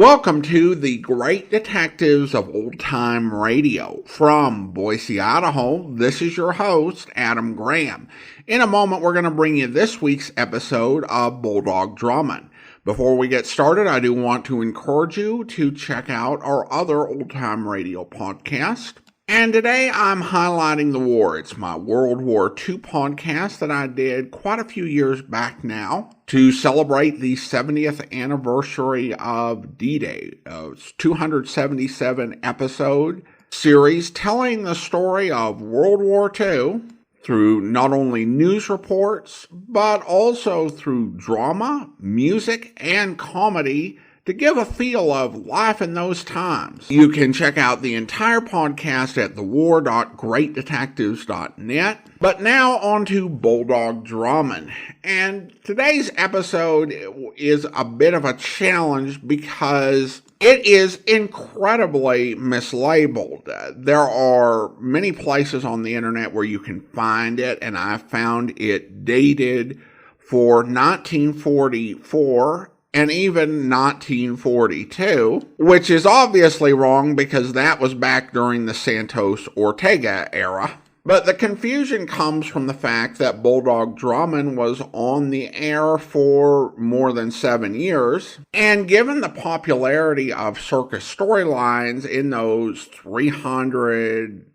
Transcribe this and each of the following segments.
Welcome to the Great Detectives of Old Time Radio. From Boise, Idaho, this is your host, Adam Graham. In a moment, we're going to bring you this week's episode of Bulldog Drummond. Before we get started, I do want to encourage you to check out our other Old Time Radio podcast. And today I'm highlighting the war. It's my World War II podcast that I did quite a few years back now to celebrate the 70th anniversary of D-Day. It's 277 episode series telling the story of World War II through not only news reports, but also through drama, music, and comedy to give a feel of life in those times. You can check out the entire podcast at thewar.greatdetectives.net. But now on to Bulldog Drummond. And today's episode is a bit of a challenge because it is incredibly mislabeled. There are many places on the internet where you can find it, and I found it dated for 1944 and even 1942, which is obviously wrong because that was back during the Santos-Ortega era. But the confusion comes from the fact that Bulldog Drummond was on the air for more than 7 years, and given the popularity of circus storylines in those 300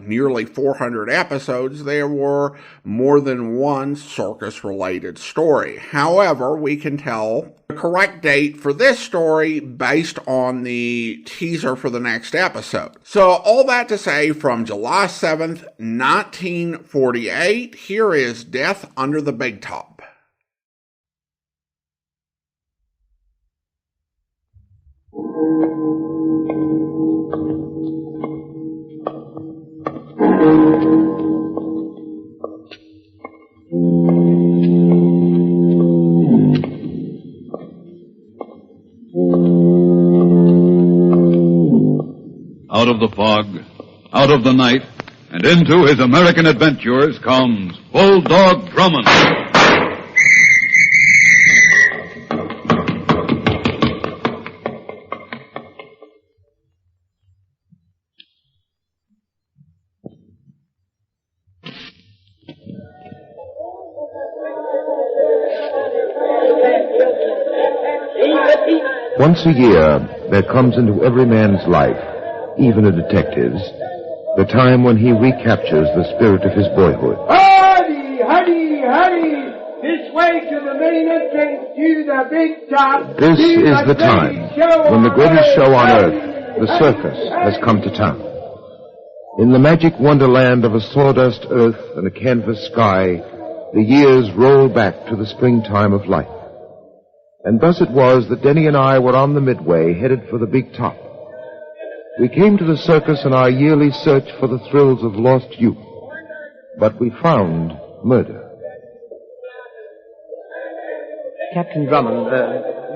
nearly 400 episodes, there were more than one circus-related story. However, we can tell the correct date for this story based on the teaser for the next episode. So, all that to say, from July 7th, 1948, here is Death Under the Big Top. Out of the fog, out of the night, and into his American adventures comes Bulldog Drummond. Once a year, there comes into every man's life, even a detective's, the time when he recaptures the spirit of his boyhood. Hurry, hurry, hurry! This way to the main entrance to the big top. This is the time when the greatest show on earth, the circus, has come to town. In the magic wonderland of a sawdust earth and a canvas sky, the years roll back to the springtime of life. And thus it was that Denny and I were on the midway, headed for the big top. We came to the circus in our yearly search for the thrills of lost youth. But we found murder. Captain Drummond,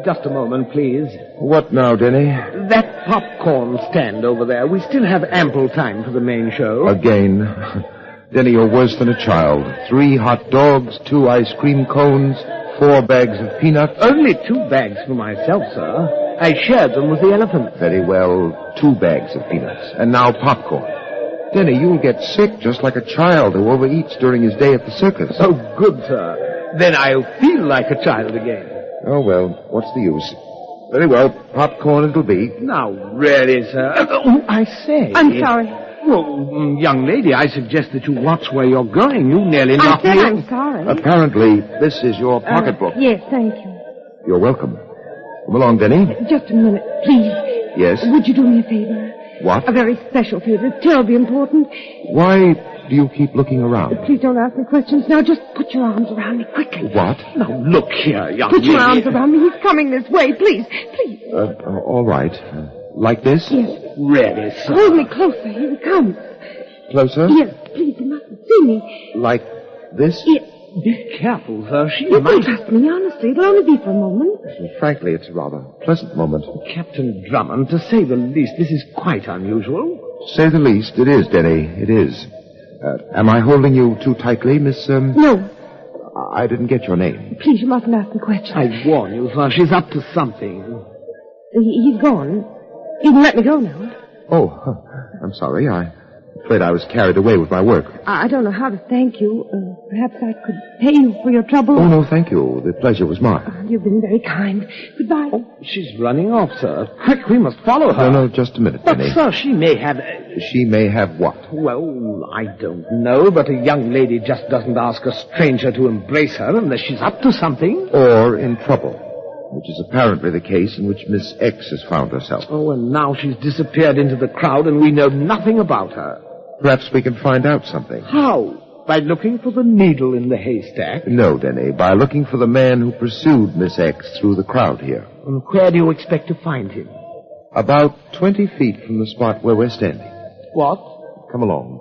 just a moment, please. What now, Denny? That popcorn stand over there. We still have ample time for the main show. Again. Denny, you're worse than a child. 3 hot dogs, 2 ice cream cones, 4 bags of peanuts. Only 2 bags for myself, sir. I shared them with the elephants. Very well, 2 bags of peanuts. And now popcorn. Denny, you'll get sick just like a child who overeats during his day at the circus. Oh, good, sir. Then I'll feel like a child again. Oh, well, what's the use? Very well, popcorn it'll be. Now, really, sir. Oh, I say. I'm sorry. Well, young lady, I suggest that you watch where you're going. You nearly knocked me I'm sorry. Apparently, this is your pocketbook. Yes, thank you. You're welcome. Come along, Denny. Just a minute, please. Yes? Would you do me a favor? What? A very special favor. It's terribly important. Why do you keep looking around? Please don't ask me questions now. Just put your arms around me quickly. What? Now, look here, young Put lady. your arms around me. He's coming this way. Please, please. All right. Like this? Yes. Really, sir. Hold me closer. Here he comes. Closer? Yes, please. You mustn't see me. Like this? Yes. Be careful, sir. She You might... can trust me, honestly. It'll only be for a moment. Frankly, it's a rather pleasant moment. Captain Drummond, to say the least, this is quite unusual. To say the least, it is, Denny. It is. Am I holding you too tightly, Miss, No. I didn't get your name. Please, you mustn't ask me questions. I warn you, sir, she's up to something. He's gone. You can let me go now. Oh, I'm sorry. I'm afraid I was carried away with my work. I don't know how to thank you. Perhaps I could pay you for your trouble. Oh, no, thank you. The pleasure was mine. You've been very kind. Goodbye. Oh, she's running off, sir. Quick, we must follow her. No, just a minute, But, Denny. sir, she may have... She may have what? Well, I don't know, but a young lady just doesn't ask a stranger to embrace her unless she's up to something. Or in trouble, which is apparently the case in which Miss X has found herself. Oh, and now she's disappeared into the crowd and we know nothing about her. Perhaps we can find out something. How? By looking for the needle in the haystack? No, Denny, by looking for the man who pursued Miss X through the crowd here. And where do you expect to find him? About 20 feet from the spot where we're standing. What? Come along.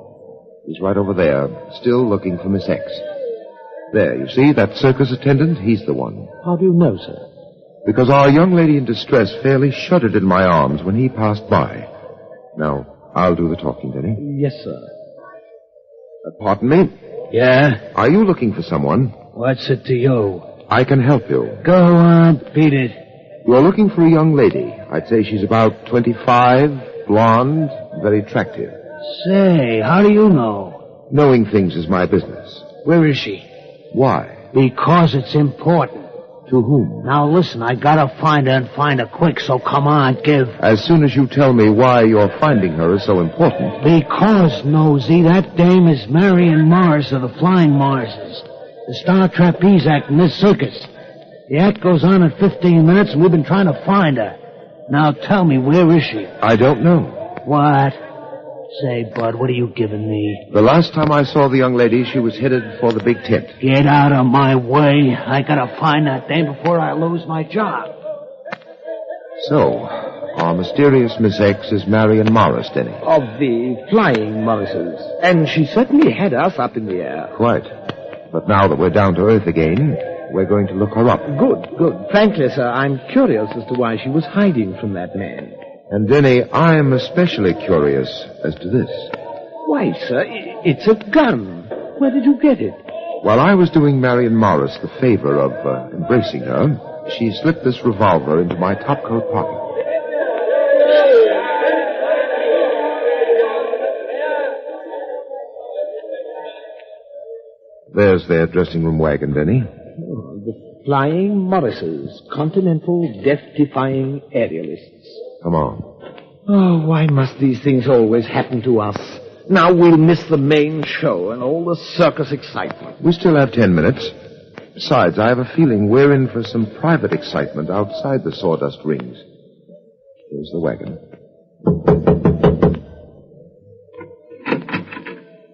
He's right over there, still looking for Miss X. There, you see, that circus attendant? He's the one. How do you know, sir? Because our young lady in distress fairly shuddered in my arms when he passed by. Now, I'll do the talking, Denny. Yes, sir. Pardon me? Yeah? Are you looking for someone? What's it to you? I can help you. Go on, beat it. You're looking for a young lady. I'd say she's about 25, blonde, very attractive. Say, how do you know? Knowing things is my business. Where is she? Why? Because it's important. To whom? Now listen, I gotta find her and find her quick, so come on, give. As soon as you tell me why you're finding her is so important. Because, Nosy, that dame is Marion Morris of the Flying Morrises. The star trapeze act in this circus. The act goes on in 15 minutes and we've been trying to find her. Now tell me, where is she? I don't know. What? Say, Bud, what are you giving me? The last time I saw the young lady, she was headed for the big tent. Get out of my way. I gotta find that dame before I lose my job. So, our mysterious Miss X is Marion Morris, Denny. Of the Flying Morrises. And she certainly had us up in the air. Quite. But now that we're down to earth again, we're going to look her up. Good. Frankly, sir, I'm curious as to why she was hiding from that man. And, Denny, I am especially curious as to this. Why, sir, it's a gun. Where did you get it? While I was doing Marion Morris the favor of embracing her, she slipped this revolver into my topcoat pocket. There's their dressing room wagon, Denny. Oh, the Flying Morrises, continental death-defying aerialists. Come on. Oh, why must these things always happen to us? Now we'll miss the main show and all the circus excitement. We still have 10 minutes. Besides, I have a feeling we're in for some private excitement outside the sawdust rings. Here's the wagon.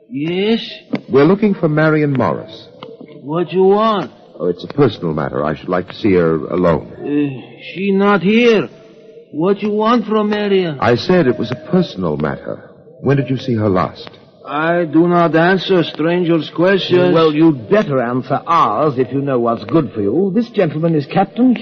Yes? We're looking for Marion Morris. What you want? Oh, it's a personal matter. I should like to see her alone. She not here. What you want from Marion? I said it was a personal matter. When did you see her last? I do not answer strangers' questions. Well, you'd better answer ours if you know what's good for you. This gentleman is Captain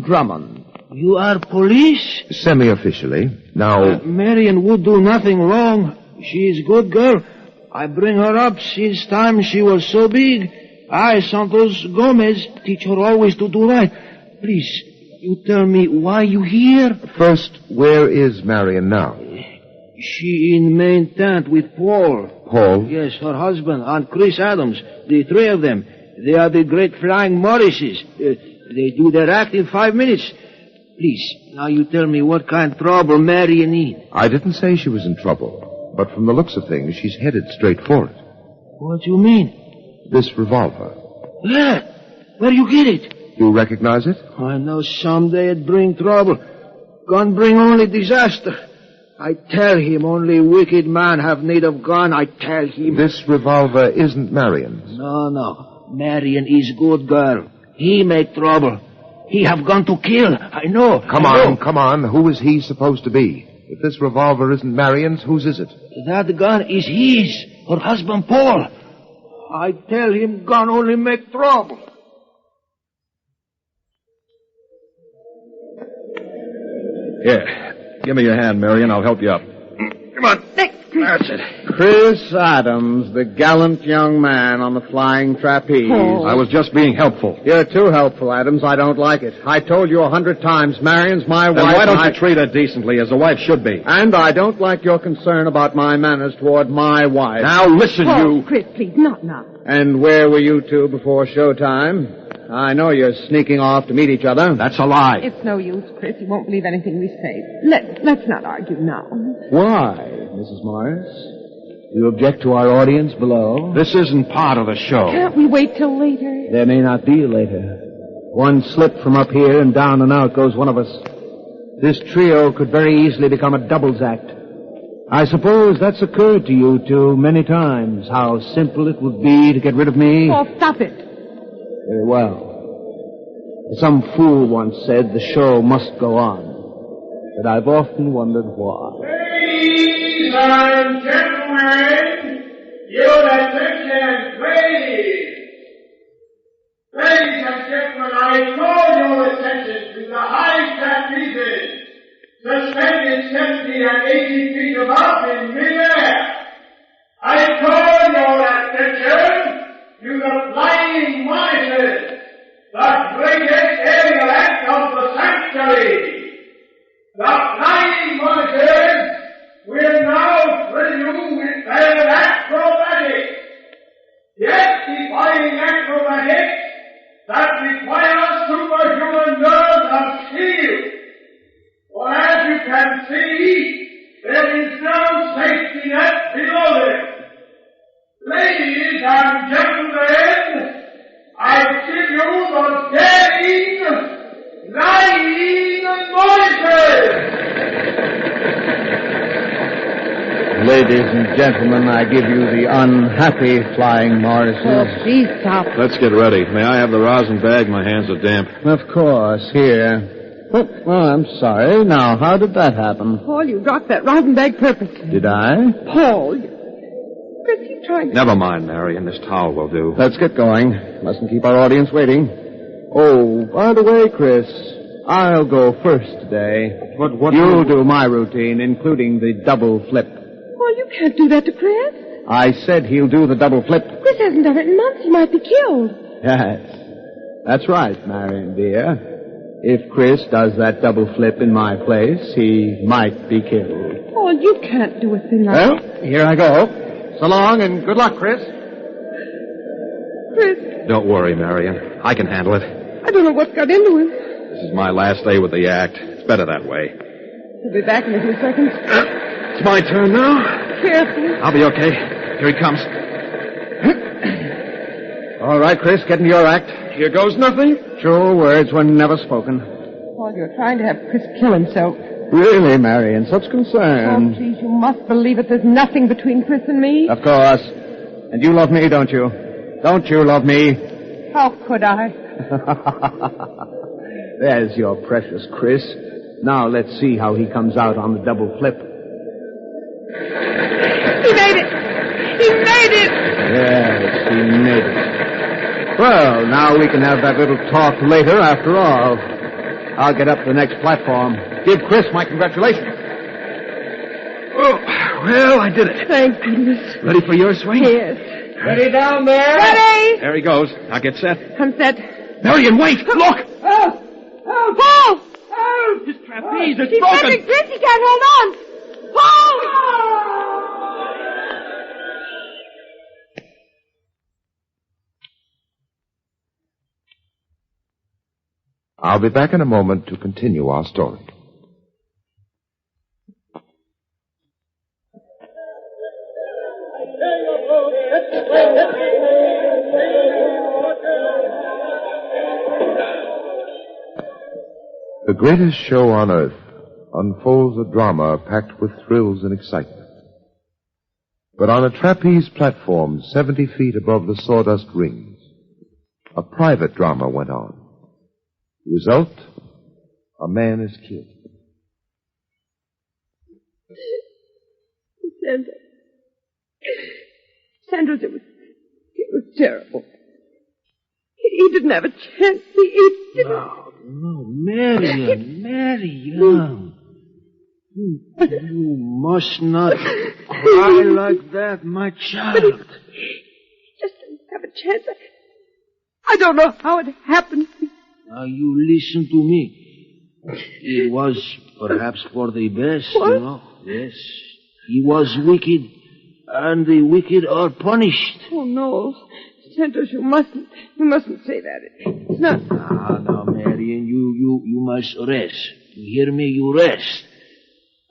Drummond. You are police? Semi-officially. Now... Marion would do nothing wrong. She is good girl. I bring her up since time she was so big. I, Santos Gomez, teach her always to do right. Please, you tell me why you here? First, where is Marion now? She in main tent with Paul. Paul? Yes, her husband and Chris Adams. The three of them. They are the great Flying Morrises. They do their act in 5 minutes. Please, now you tell me what kind of trouble Marion in. I didn't say she was in trouble. But from the looks of things, she's headed straight for it. What do you mean? This revolver. Yeah. Where you get it? You recognize it? I know someday it bring trouble. Gun bring only disaster. I tell him only wicked man have need of gun. I tell him. This revolver isn't Marion's. No. Marion is good girl. He make trouble. He have gone to kill. I know. Come on. Who is he supposed to be? If this revolver isn't Marion's, whose is it? That gun is his. Her husband, Paul. I tell him gun only make trouble. Here. Give me your hand, Marion. I'll help you up. Come on. Chris. That's it. Chris Adams, the gallant young man on the flying trapeze. Oh. I was just being helpful. You're too helpful, Adams. I don't like it. I told you 100 times, Marion's my wife. Then why don't you treat her decently, as a wife should be? And I don't like your concern about my manners toward my wife. Now listen, you... Chris, please, not now. And where were you two before showtime? I know you're sneaking off to meet each other. That's a lie. It's no use, Chris. You won't believe anything we say. Let's not argue now. Why, Mrs. Morris? You object to our audience below? This isn't part of the show. Can't we wait till later? There may not be later. One slip from up here and down and out goes one of us. This trio could very easily become a doubles act. I suppose that's occurred to you two many times, how simple it would be to get rid of me. Oh, stop it. Very well. Some fool once said the show must go on. But I've often wondered why. Ladies and gentlemen, your attention, please. Ladies and gentlemen, I call your attention to the high trapezes, suspended 70 and 80 feet above in midair. I call your attention to the flying monitors, the greatest aerial act of the century. The flying monitors will now thrill you with their acrobatics. Yet defying acrobatics that require superhuman nerves of steel. For as you can see, there is no safety net below them. Ladies and gentlemen, I give you the daring, lying voices. Ladies and gentlemen, I give you the unhappy flying Morrises. Oh, please stop. Let's get ready. May I have the rosin bag? My hands are damp. Of course, here. Oh, I'm sorry. Now, how did that happen? Paul, you dropped that rosin bag purposely. Did I? Paul, Chris, you tried to... Never mind, Marion. This towel will do. Let's get going. Mustn't keep our audience waiting. Oh, by the way, Chris, I'll go first today. What You'll do my routine, including the double flip. Paul, you can't do that to Chris. I said he'll do the double flip. Chris hasn't done it in months. He might be killed. Yes. That's right, Marion, dear. If Chris does that double flip in my place, he might be killed. Paul, you can't do a thing like that. Well, here I go. So long, and good luck, Chris. Chris, Don't worry, Marion. I can handle it. I don't know what's got into him. This is my last day with the act. It's better that way. He'll be back in a few seconds. It's my turn now. Careful. I'll be okay. Here he comes. All right, Chris, get into your act. Here goes nothing. True words were never spoken. Paul, you're trying to have Chris kill himself. Really, Marion, such Oh, concern. please, you must believe it. There's nothing between Chris and me. Of course. And you love me, don't you? Don't you love me? How could I? There's your precious Chris. Now let's see how he comes out on the double flip. He made it! He made it! Yes, he made it. Well, now we can have that little talk later after all. I'll get up to the next platform. Give Chris my congratulations. Oh, well, I did it. Thank goodness. Ready for your swing? Yes. Ready down there? Ready! There he goes. Now get set. I'm set. Marion, wait! Look! Help! Help! Paul! Help! His trapeze is He's broken! touching Chris. He can't hold on. Paul! I'll be back in a moment to continue our story. The greatest show on earth unfolds a drama packed with thrills and excitement. But on a trapeze platform 70 feet above the sawdust rings, a private drama went on. The result, a man is killed. Sanders, it was terrible. He didn't have a chance. He didn't. No, Marion. You must not cry like that, my child. Just didn't have a chance. I don't know how it happened. Now you listen to me. It was perhaps for the best, What? you know. Yes. He was wicked, and the wicked are punished. Oh, no. Santos, you mustn't say that. It's not... Now, Marion, you must rest. You hear me? You rest.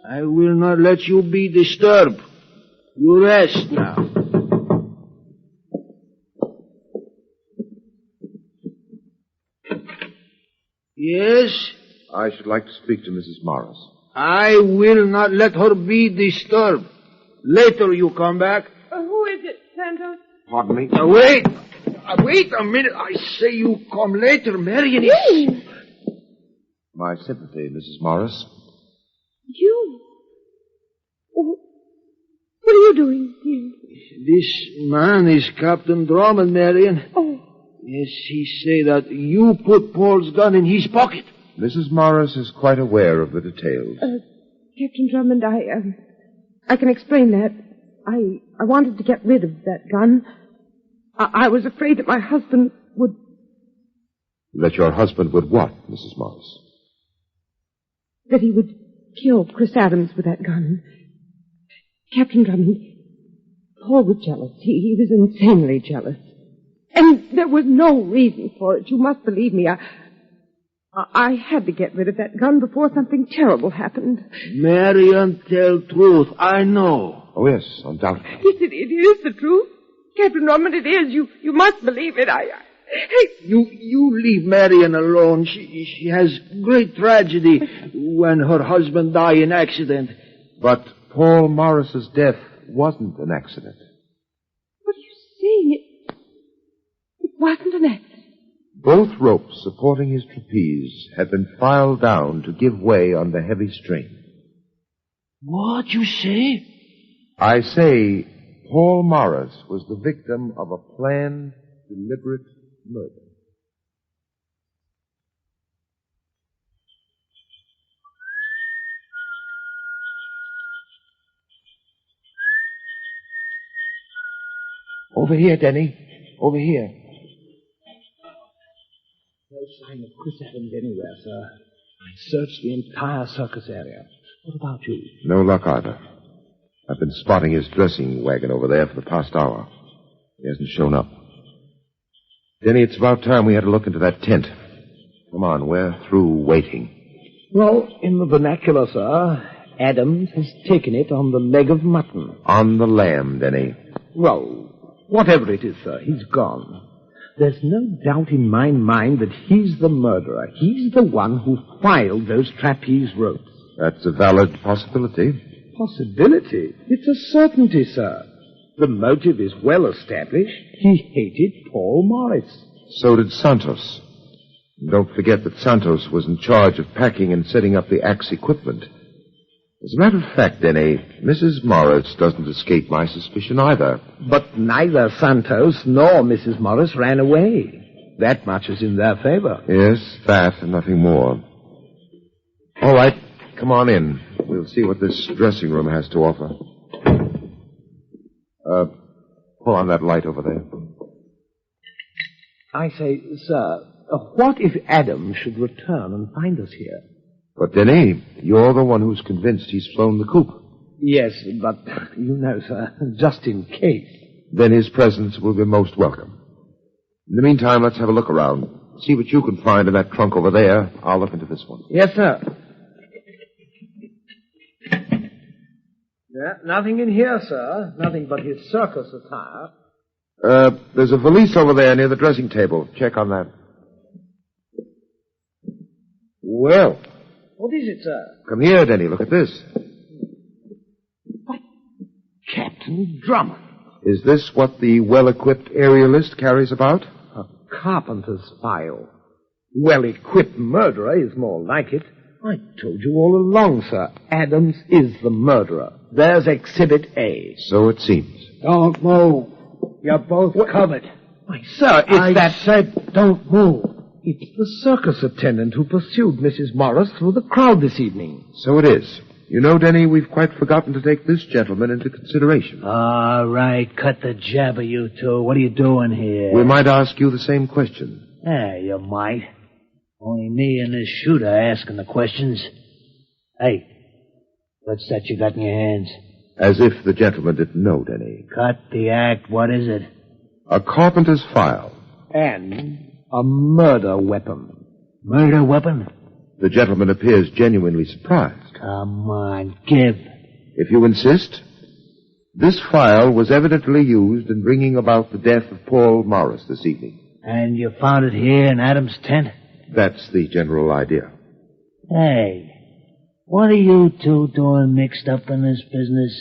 I will not let you be disturbed. You rest now. Yes? I should like to speak to Mrs. Morris. I will not let her be disturbed. Later you come back. Who is it, Santos? Pardon me? Now, wait. Wait a minute. I say you come later, Marion. My sympathy, Mrs. Morris. You? What are you doing here? This man is Captain Drummond, Marion. Oh. Yes, he say that you put Paul's gun in his pocket. Mrs. Morris is quite aware of the details. Captain Drummond, I can explain that. I wanted to get rid of that gun. I was afraid that my husband would... That your husband would what, Mrs. Morris? That he would kill Chris Adams with that gun. Captain Drummond, Paul was jealous. He was insanely jealous. And there was no reason for it. You must believe me. I had to get rid of that gun before something terrible happened. Marion, tell truth. I know. Oh, yes, undoubtedly. Yes, it is the truth. Captain Drummond, it is. You must believe it. Hey, You leave Marion alone. She has great tragedy when her husband die in accident. But Paul Morris's death wasn't an accident. what are you saying? It wasn't an accident. Both ropes supporting his trapeze had been filed down to give way under heavy strain. What you say? I say Paul Morris was the victim of a planned, deliberate murder. Over here, Denny. Over here. No sign of Chris Adams anywhere, sir. I searched the entire circus area. What about you? No luck either. I've been spotting his dressing wagon over there for the past hour. He hasn't shown up. Denny, it's about time we had a look into that tent. Come on, we're through waiting. Well, in the vernacular, sir, Adams has taken it on the leg of mutton. On the lamb, Denny. Well, whatever it is, sir, he's gone. There's no doubt in my mind that he's the murderer. He's the one who filed those trapeze ropes. That's a valid possibility. Possibility? It's a certainty, sir. The motive is well established. He hated Paul Morris. So did Santos. And don't forget that Santos was in charge of packing and setting up the axe equipment. As a matter of fact, Denny, Mrs. Morris doesn't escape my suspicion either. But neither Santos nor Mrs. Morris ran away. That much is in their favor. Yes, that and nothing more. All right, come on in. We'll see what this dressing room has to offer. Pull on that light over there. I say, sir, what if Adam should return and find us here? But, Denny, you're the one who's convinced he's flown the coop. Yes, but, you know, sir, just in case. Then his presence will be most welcome. In the meantime, let's have a look around. See what you can find in that trunk over there. I'll look into this one. Yes, sir. Yeah, nothing in here, sir. Nothing but his circus attire. There's a valise over there near the dressing table. Check on that. Well, What is it, sir? come here, Denny. Look at this. Captain Drummond. Is this what the well-equipped aerialist carries about? A carpenter's file. Well-equipped murderer is more like it. I told you all along, sir. Adams is the murderer. There's Exhibit A. So it seems. Don't move. You're both covered. Why, sir, I said don't move. It's the circus attendant who pursued Mrs. Morris through the crowd this evening. So it is. You know, Denny, we've quite forgotten to take this gentleman into consideration. All right, cut the jabber, you two. What are you doing here? We might ask you the same question. Yeah, you might. Only me and this shooter asking the questions. Hey, what's that you got in your hands? As if the gentleman didn't know, Denny. Cut the act. What is it? A carpenter's file. And a murder weapon. Murder weapon? The gentleman appears genuinely surprised. Come on, give. If you insist, this file was evidently used in bringing about the death of Paul Morris this evening. And you found it here in Adam's tent? That's the general idea. Hey, what are you two doing mixed up in this business?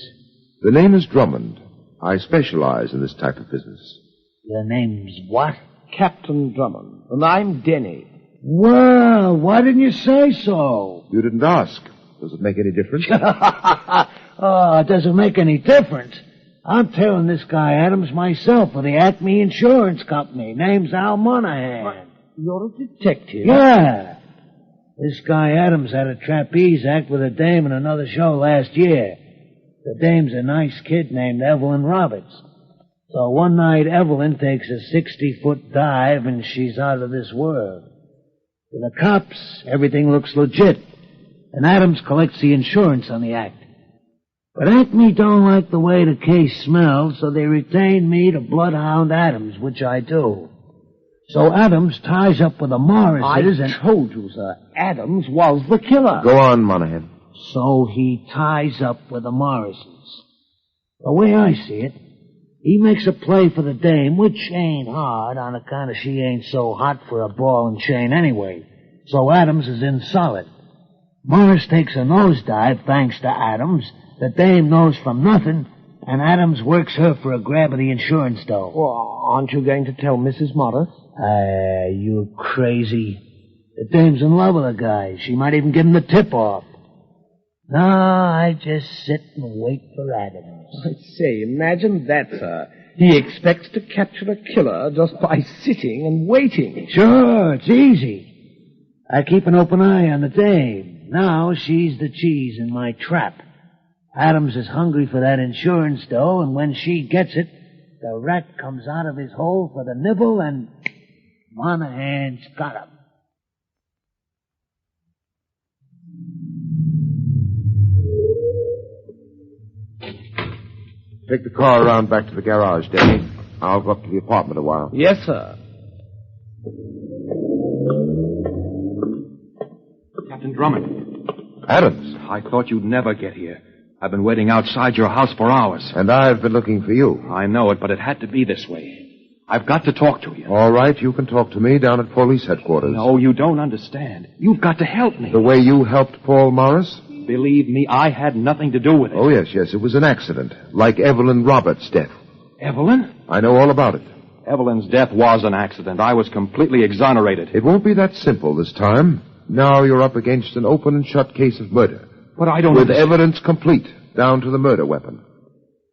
The name is Drummond. I specialize in this type of business. Your name's what? Captain Drummond. And I'm Denny. Well, why didn't you say so? You didn't ask. Does it make any difference? Oh, it doesn't make any difference. I'm tailing this guy Adams myself for the Acme Insurance Company. Name's Al Monahan. You're a detective? Yeah. This guy Adams had a trapeze act with a dame in another show last year. The dame's a nice kid named Evelyn Roberts. So one night Evelyn takes a 60-foot dive and she's out of this world. To the cops, everything looks legit. And Adams collects the insurance on the act. But Acme don't like the way the case smells, so they retain me to bloodhound Adams, which I do. So Adams ties up with the Morrises I told you, sir. Adams was the killer. Go on, Monahan. So he ties up with the Morrises. The way I see it, he makes a play for the dame, which ain't hard on account of she ain't so hot for a ball and chain anyway. So Adams is in solid. Morris takes a nosedive thanks to Adams. The dame knows from nothing, and Adams works her for a grab of the insurance dough. Well, aren't you going to tell Mrs. Morris? You crazy. The dame's in love with the guy. She might even give him the tip-off. No, I just sit and wait for Adams. I say, imagine that, sir. He expects to capture a killer just by sitting and waiting. Sure, it's easy. I keep an open eye on the dame. Now she's the cheese in my trap. Adams is hungry for that insurance dough, and when she gets it, the rat comes out of his hole for the nibble, and Monahan's got him. Take the car around back to the garage, Denny. I'll go up to the apartment a while. Yes, sir. Captain Drummond. Adams. I thought you'd never get here. I've been waiting outside your house for hours. And I've been looking for you. I know it, but it had to be this way. I've got to talk to you. All right, you can talk to me down at police headquarters. No, you don't understand. You've got to help me. The way you helped Paul Morris? Believe me, I had nothing to do with it. Oh, yes, it was an accident. Like Evelyn Roberts' death. Evelyn? I know all about it. Evelyn's death was an accident. I was completely exonerated. It won't be that simple this time. Now you're up against an open and shut case of murder. But I don't With understand. evidence complete, down to the murder weapon.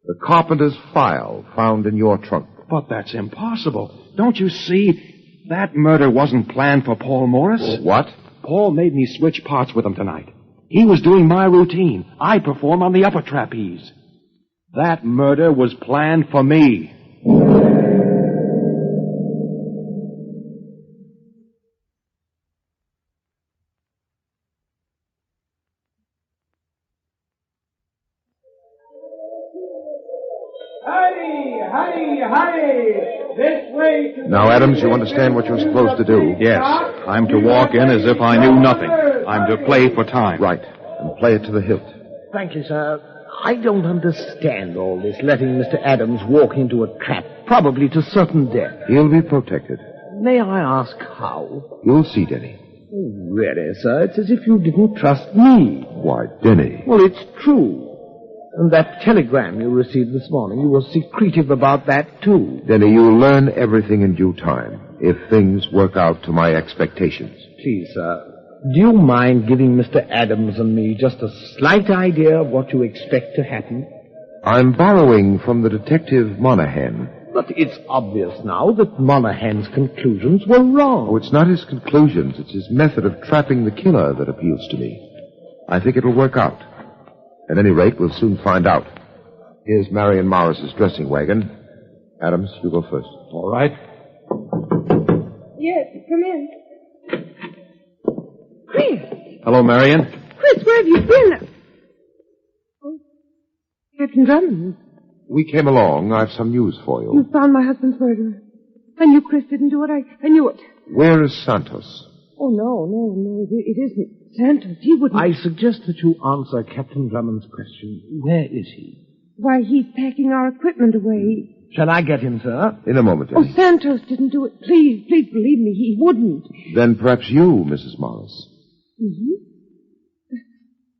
The carpenter's file found in your trunk. But that's impossible. Don't you see? That murder wasn't planned for Paul Morris. What? Paul made me switch parts with him tonight. He was doing my routine. I perform on the upper trapeze. That murder was planned for me. Hurry, hurry! This way to... Now, Adams, you understand what you're supposed to do. Yes, I'm to walk in as if I knew nothing. I'm to play for time. Right. And play it to the hilt. Thank you, sir. I don't understand all this, letting Mr. Adams walk into a trap, probably to certain death. He'll be protected. May I ask how? You'll see, Denny. Oh, really, sir? It's as if you didn't trust me. Why, Denny. Well, it's true. And that telegram you received this morning, you were secretive about that, too. Denny, you'll learn everything in due time, if things work out to my expectations. Please, sir, do you mind giving Mr. Adams and me just a slight idea of what you expect to happen? I'm borrowing from the detective Monahan. But it's obvious now that Monahan's conclusions were wrong. Oh, it's not his conclusions. It's his method of trapping the killer that appeals to me. I think it'll work out. At any rate, we'll soon find out. Here's Marion Morris's dressing wagon. Adams, you go first. All right. Yes, come in. Chris! Hello, Marion. Chris, where have you been? Oh, Captain Drummond. We came along. I've some news for you. You found my husband's murderer. I knew Chris didn't do it. I knew it. Where is Santos? Oh, no. It isn't Santos. He wouldn't. I suggest that you answer Captain Drummond's question. Where is he? Why, he's packing our equipment away. Shall I get him, sir? In a moment, Oh, Denny. Santos didn't do it. Please believe me. He wouldn't. Then perhaps you, Mrs. Morris. Mm-hmm.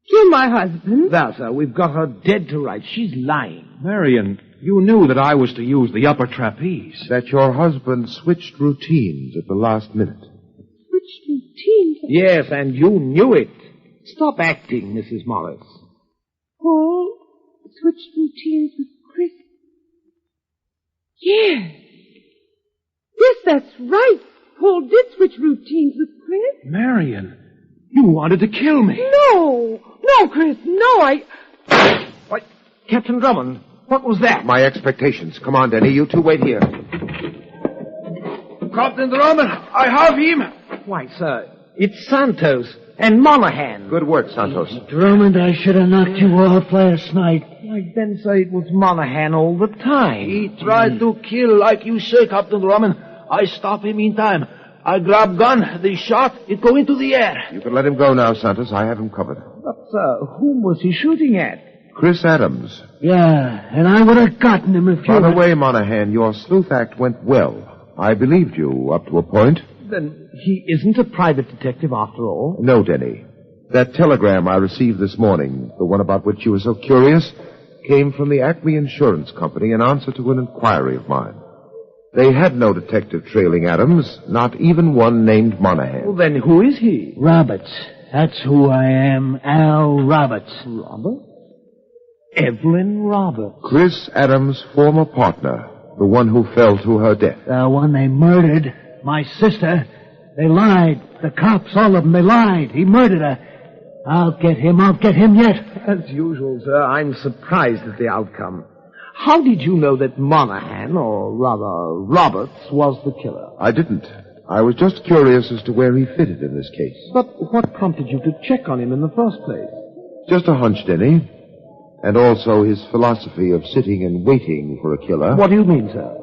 Kill my husband? There, sir. We've got her dead to rights. She's lying. Marion, you knew that I was to use the upper trapeze. That your husband switched routines at the last minute. Which routine? Yes, and you knew it. Stop acting, Mrs. Morris. Paul switched routines with Chris. Yes. Yes, that's right. Paul did switch routines with Chris. Marion, you wanted to kill me. No, Chris, no, What? Captain Drummond, what was that? My expectations. Come on, Denny. You two wait here. Captain Drummond, I have him. Why, sir, it's Santos and Monaghan. Good work, Santos. Drummond, I should have knocked you off last night. Why, then, sir, it was Monaghan all the time. He tried to kill, like you say, Captain Drummond. I stop him in time. I grab gun, the shot, it go into the air. You can let him go now, Santos. I have him covered. But, sir, whom was he shooting at? Chris Adams. Yeah, and I would have gotten him if you... By the way, Monaghan, your sleuth act went well. I believed you up to a point. Then he isn't a private detective after all. No, Denny. That telegram I received this morning, the one about which you were so curious, came from the Acme Insurance Company in answer to an inquiry of mine. They had no detective trailing Adams, not even one named Monaghan. Well, then who is he? Roberts. That's who I am, Al Roberts. Robert? Evelyn Roberts. Chris Adams' former partner, the one who fell to her death. The one they murdered, my sister. They lied. The cops, all of them, they lied. He murdered her. I'll get him yet. As usual, sir, I'm surprised at the outcome. How did you know that Monaghan, or rather Roberts, was the killer? I didn't. I was just curious as to where he fitted in this case. But what prompted you to check on him in the first place? Just a hunch, Denny. And also his philosophy of sitting and waiting for a killer. What do you mean, sir?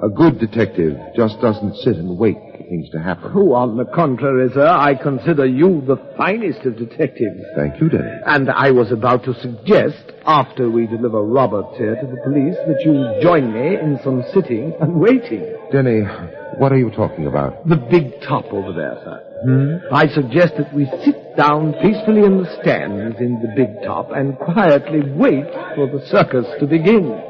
A good detective just doesn't sit and wait for things to happen. Oh, on the contrary, sir, I consider you the finest of detectives. Thank you, Denny. And I was about to suggest, after we deliver Roberts here to the police, that you join me in some sitting and waiting. Denny, what are you talking about? The big top over there, sir. I suggest that we sit down peacefully in the stands in the big top and quietly wait for the circus to begin.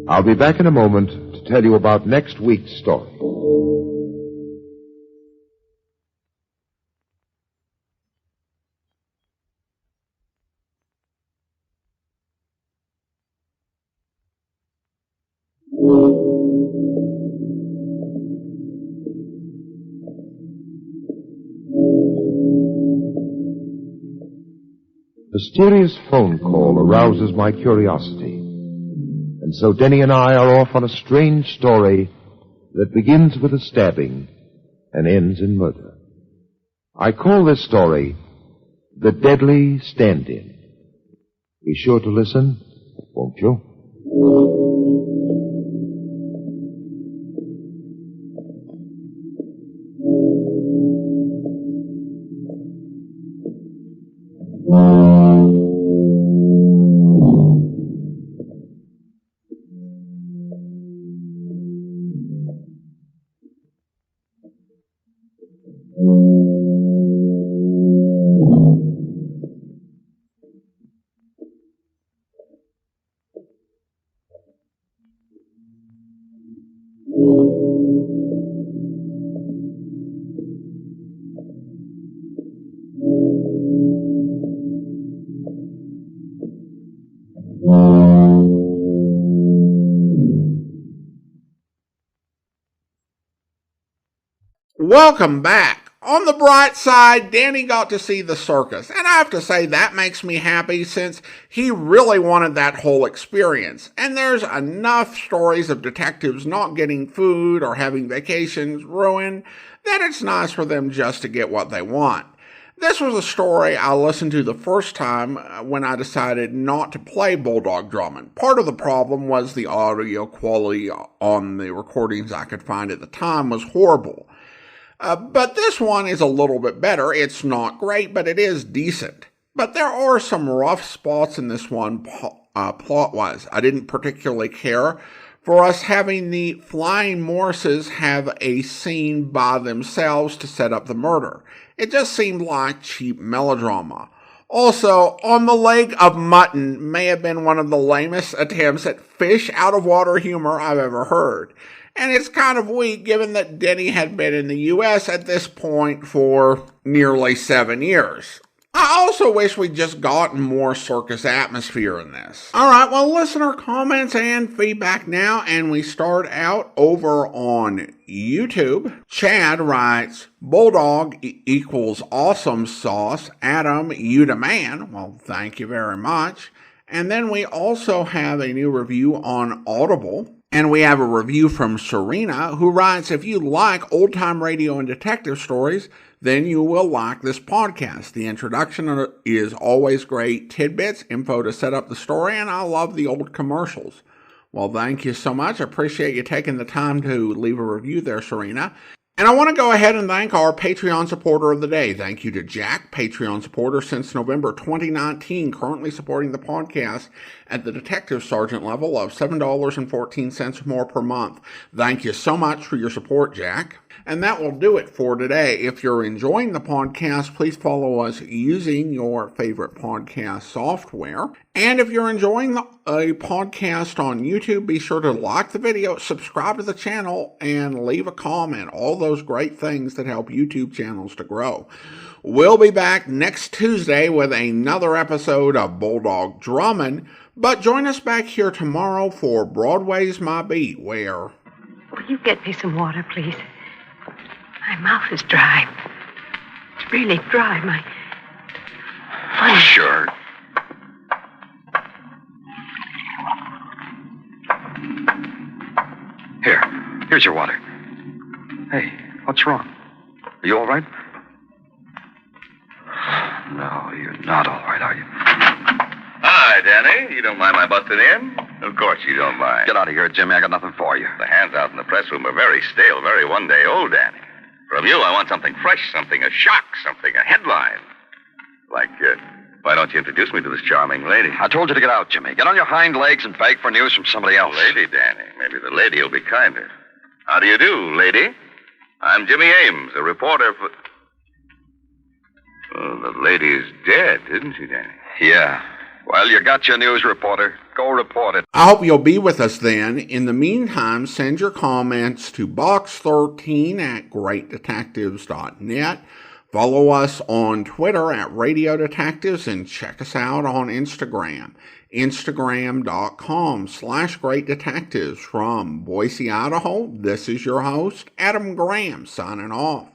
I'll be back in a moment to tell you about next week's story. Mysterious phone call arouses my curiosity. And so Denny and I are off on a strange story that begins with a stabbing and ends in murder. I call this story The Deadly Stand-In. Be sure to listen, won't you? Welcome back. On the bright side, Denny got to see the circus, and I have to say that makes me happy since he really wanted that whole experience. And there's enough stories of detectives not getting food or having vacations ruined that it's nice for them just to get what they want. This was a story I listened to the first time when I decided not to play Bulldog Drummond. Part of the problem was the audio quality on the recordings I could find at the time was horrible. But this one is a little bit better. It's not great, but it is decent. But there are some rough spots in this one plot-wise. I didn't particularly care for us having the Flying Morrises have a scene by themselves to set up the murder. It just seemed like cheap melodrama. Also, On the Leg of Mutton may have been one of the lamest attempts at fish out of water humor I've ever heard. And it's kind of weak given that Denny had been in the U.S. at this point for nearly 7 years. I also wish we'd just gotten more circus atmosphere in this. Alright, well, listener comments and feedback now, and we start out over on YouTube. Chad writes, Bulldog equals awesome sauce. Adam, you the man. Well, thank you very much. And then we also have a new review on Audible. And we have a review from Serena, who writes, if you like old-time radio and detective stories, then you will like this podcast. The introduction is always great tidbits, info to set up the story, and I love the old commercials. Well, thank you so much. I appreciate you taking the time to leave a review there, Serena. And I want to go ahead and thank our Patreon supporter of the day. Thank you to Jack, Patreon supporter since November 2019, currently supporting the podcast at the Detective Sergeant level of $7.14 or more per month. Thank you so much for your support, Jack. And that will do it for today. If you're enjoying the podcast, please follow us using your favorite podcast software. And if you're enjoying a podcast on YouTube, be sure to like the video, subscribe to the channel, and leave a comment. All those great things that help YouTube channels to grow. We'll be back next Tuesday with another episode of Bulldog Drummond. But join us back here tomorrow for Broadway's My Beat, where... Will you get me some water, please? My mouth is dry. It's really dry. Sure. Here's your water. Hey, what's wrong? Are you all right? No, you're not all right, are you? Hi, Denny. You don't mind my busting in? Of course you don't mind. Get out of here, Jimmy. I got nothing for you. The hands out in the press room are very stale, very one-day-old, Danny. From you, I want something fresh, something a shock, something a headline. Like, why don't you introduce me to this charming lady? I told you to get out, Jimmy. Get on your hind legs and beg for news from somebody else. Lady, Danny. Maybe the lady will be kinder. How do you do, lady? I'm Jimmy Ames, a reporter for... Well, the lady's dead, isn't she, Danny? Yeah. Well, you got your news, reporter. Go report it. I hope you'll be with us then. In the meantime, send your comments to box13@greatdetectives.net. Follow us on Twitter at Radio Detectives and check us out on Instagram. Instagram.com/greatdetectives. From Boise, Idaho, this is your host, Adam Graham, signing off.